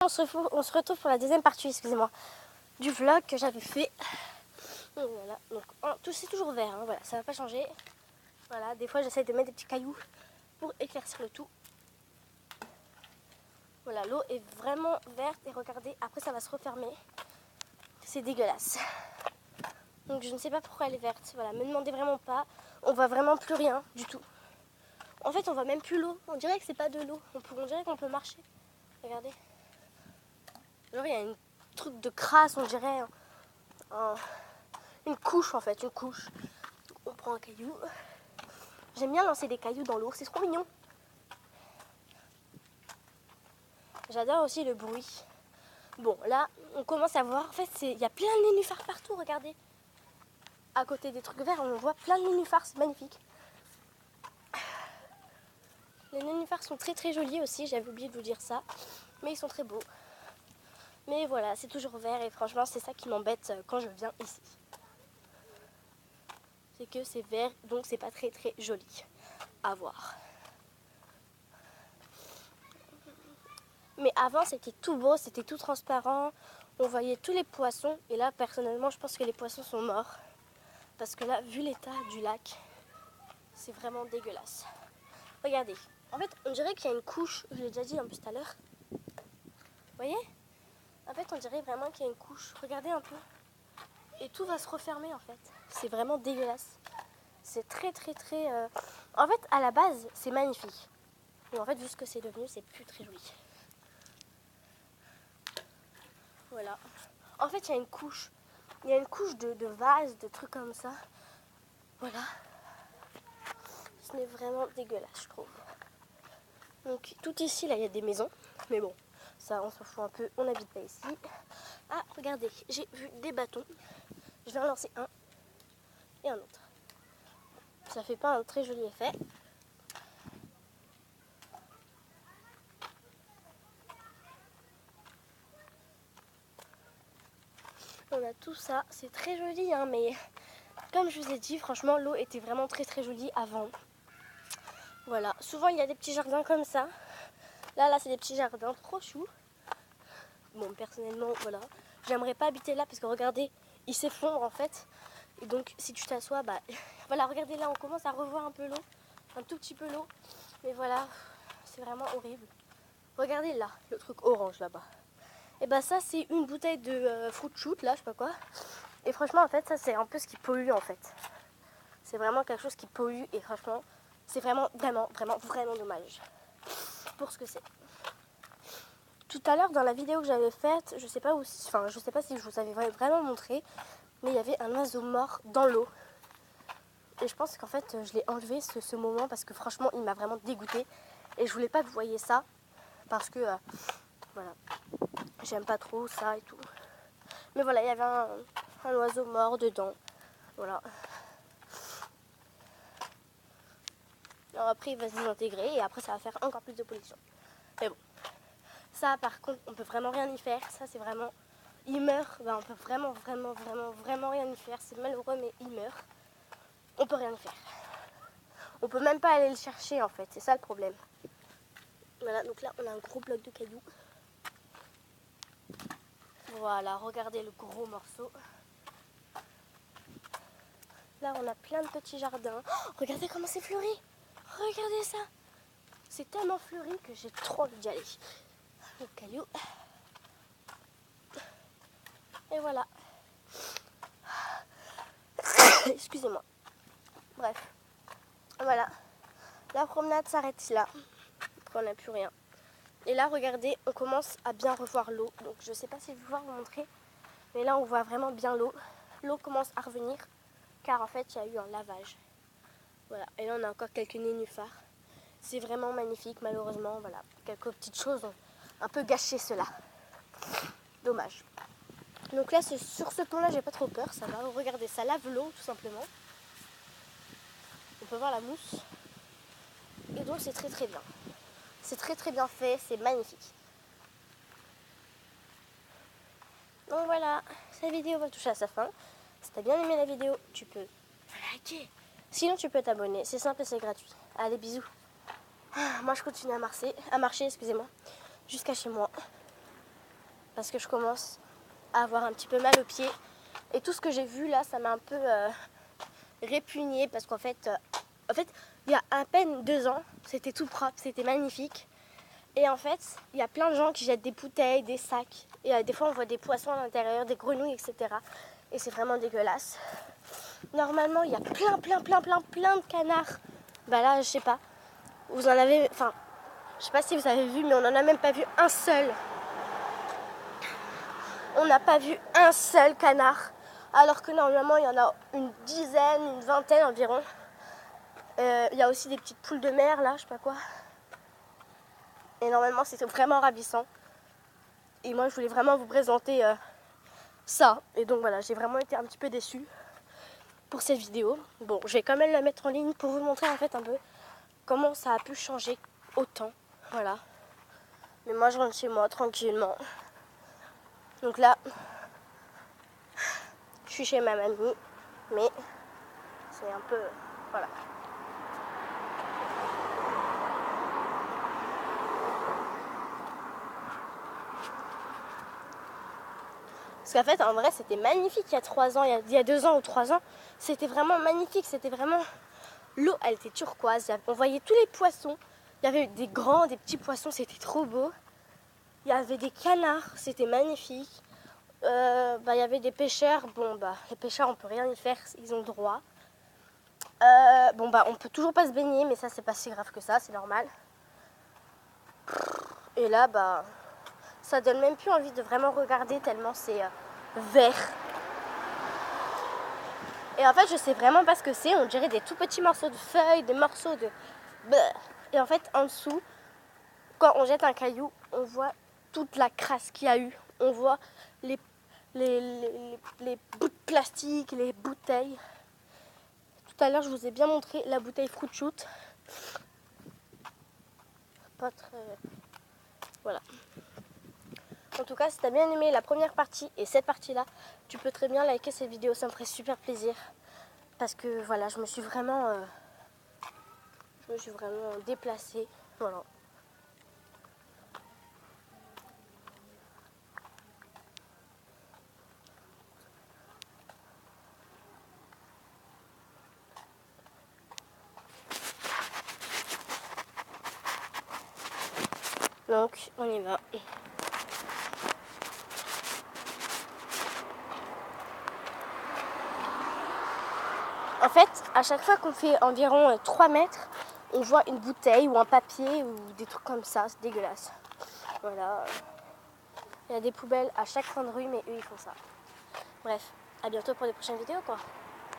On se retrouve pour la deuxième partie, excusez-moi, du vlog que j'avais fait. Donc voilà, donc tout c'est toujours vert, hein, voilà, ça va pas changer. Voilà, des fois j'essaie de mettre des petits cailloux pour éclaircir le tout. Voilà, l'eau est vraiment verte et regardez, après ça va se refermer. C'est dégueulasse. Donc je ne sais pas pourquoi elle est verte. Voilà, me demandez vraiment pas. On voit vraiment plus rien du tout. En fait, on voit même plus l'eau. On dirait que c'est pas de l'eau. On dirait qu'on peut marcher. Regardez. Genre il y a un truc de crasse, on dirait une couche en fait, une couche. On prend un caillou. J'aime bien lancer des cailloux dans l'eau, c'est trop mignon. J'adore aussi le bruit. Bon, là, on commence à voir. En fait, il y a plein de nénuphars partout, regardez. À côté des trucs verts, on voit plein de nénuphars, c'est magnifique. Les nénuphars sont très très jolis aussi, j'avais oublié de vous dire ça. Mais ils sont très beaux. Mais voilà, c'est toujours vert et franchement, c'est ça qui m'embête quand je viens ici. C'est que c'est vert, donc c'est pas très très joli à voir. Mais avant, c'était tout beau, c'était tout transparent. On voyait tous les poissons. Et là, personnellement, je pense que les poissons sont morts. Parce que là, vu l'état du lac, c'est vraiment dégueulasse. Regardez. En fait, on dirait qu'il y a une couche. Je l'ai déjà dit en plus tout à l'heure. Vous voyez? En fait, on dirait vraiment qu'il y a une couche. Regardez un peu. Et tout va se refermer en fait. C'est vraiment dégueulasse. C'est très très très... En fait, à la base, c'est magnifique. Mais en fait, vu ce que c'est devenu, c'est plus très joli. Voilà. En fait, il y a une couche. Il y a une couche de vases, de trucs comme ça. Voilà. Ce n'est vraiment dégueulasse, je trouve. Donc, tout ici, là, il y a des maisons. Mais bon, ça, on s'en fout un peu. On n'habite pas ici. Ah, regardez, j'ai vu des bâtons. Je vais en lancer un et un autre. Ça fait pas un très joli effet. On a tout ça. C'est très joli, hein, mais comme je vous ai dit, franchement, l'eau était vraiment très très jolie avant. Voilà. Souvent, il y a des petits jardins comme ça. Là, c'est des petits jardins trop choux. Bon, personnellement, voilà. J'aimerais pas habiter là parce que regardez, il s'effondre en fait. Et donc, si tu t'assois, bah voilà, regardez là, on commence à revoir un peu l'eau. Un tout petit peu l'eau. Mais voilà, c'est vraiment horrible. Regardez là, le truc orange là-bas. Et bah ça, c'est une bouteille de fruit shoot là, je sais pas quoi. Et franchement, en fait, ça, c'est un peu ce qui pollue en fait. C'est vraiment quelque chose qui pollue et franchement, c'est vraiment dommage pour ce que c'est. Tout à l'heure dans la vidéo que j'avais faite, je sais pas si je vous avais vraiment montré, mais il y avait un oiseau mort dans l'eau. Et je pense qu'en fait je l'ai enlevé ce moment parce que franchement il m'a vraiment dégoûtée. Et je voulais pas que vous voyiez ça parce que voilà, j'aime pas trop ça et tout. Mais voilà, il y avait un oiseau mort dedans. Voilà. Alors après il va se désintégrer et après ça va faire encore plus de pollution. Mais bon. Ça par contre on peut vraiment rien y faire. Ça c'est vraiment... Il meurt, ben, on peut vraiment rien y faire. C'est malheureux mais il meurt. On peut rien y faire. On peut même pas aller le chercher en fait. C'est ça le problème. Voilà, donc là on a un gros bloc de cailloux. Voilà, regardez le gros morceau. Là on a plein de petits jardins. Oh, regardez comment c'est fleuri. Regardez ça. C'est tellement fleuri que j'ai trop envie d'y aller. Le caillou. Et voilà. Excusez-moi. Bref. Voilà. La promenade s'arrête là. On n'a plus rien. Et là, regardez, on commence à bien revoir l'eau. Donc je sais pas si je vais pouvoir vous montrer. Mais là, on voit vraiment bien l'eau. L'eau commence à revenir. Car en fait, il y a eu un lavage. Voilà. Et là, on a encore quelques nénuphars. C'est vraiment magnifique, malheureusement. Voilà. Quelques petites choses ont un peu gâché cela. Dommage. Donc là, sur ce pont-là, j'ai pas trop peur. Ça va. Regardez, ça lave l'eau, tout simplement. On peut voir la mousse. Et donc, c'est très très bien. C'est très très bien fait. C'est magnifique. Donc voilà, cette vidéo va toucher à sa fin. Si t'as bien aimé la vidéo, tu peux liker. Sinon, tu peux t'abonner. C'est simple et c'est gratuit. Allez, bisous. Moi, je continue à marcher, excusez-moi, jusqu'à chez moi. parce que je commence à avoir un petit peu mal aux pieds. Et tout ce que j'ai vu là, ça m'a un peu répugnée parce qu'en fait, il y a à peine 2 ans, c'était tout propre, c'était magnifique. Et en fait, il y a plein de gens qui jettent des bouteilles, des sacs. Et des fois, on voit des poissons à l'intérieur, des grenouilles, etc. Et c'est vraiment dégueulasse. Normalement, il y a plein de canards. Bah là, je sais pas. Vous en avez... Enfin, je sais pas si vous avez vu, mais on n'en a même pas vu un seul. On n'a pas vu un seul canard. Alors que normalement, il y en a une dizaine, une vingtaine environ. Il y a aussi des petites poules de mer, là, je sais pas quoi. Et normalement, c'était vraiment ravissant. Et moi, je voulais vraiment vous présenter ça. Et donc voilà, j'ai vraiment été un petit peu déçue pour cette vidéo. Bon, je vais quand même la mettre en ligne pour vous montrer en fait un peu comment ça a pu changer autant. Voilà. Mais moi, je rentre chez moi tranquillement. Donc là, je suis chez ma mamie. Mais c'est un peu... Voilà. Parce qu'en fait, en vrai, c'était magnifique il y a 3 ans, il y a 2 ans ou 3 ans. C'était vraiment magnifique, c'était vraiment... L'eau, elle était turquoise, on voyait tous les poissons. Il y avait des grands, des petits poissons, c'était trop beau. Il y avait des canards, c'était magnifique. Il y avait des pêcheurs. Bon, les pêcheurs, on peut rien y faire, ils ont le droit. On peut toujours pas se baigner, mais ça, c'est pas si grave que ça, c'est normal. Et là, ça donne même plus envie de vraiment regarder tellement c'est vert. Et en fait, je sais vraiment pas ce que c'est. On dirait des tout petits morceaux de feuilles, des morceaux de... Et en fait, en dessous, quand on jette un caillou, on voit toute la crasse qu'il y a eu. On voit les bouts de plastique, les bouteilles. Tout à l'heure, je vous ai bien montré la bouteille Fruit Shoot. Pas très... Voilà. En tout cas, si tu as bien aimé la première partie et cette partie-là, tu peux très bien liker cette vidéo, ça me ferait super plaisir. Parce que voilà, je me suis vraiment déplacée. Voilà. Donc, on y va. En fait, à chaque fois qu'on fait environ 3 mètres, on voit une bouteille ou un papier ou des trucs comme ça, c'est dégueulasse. Voilà. Il y a des poubelles à chaque coin de rue, mais eux, ils font ça. Bref, à bientôt pour des prochaines vidéos, quoi.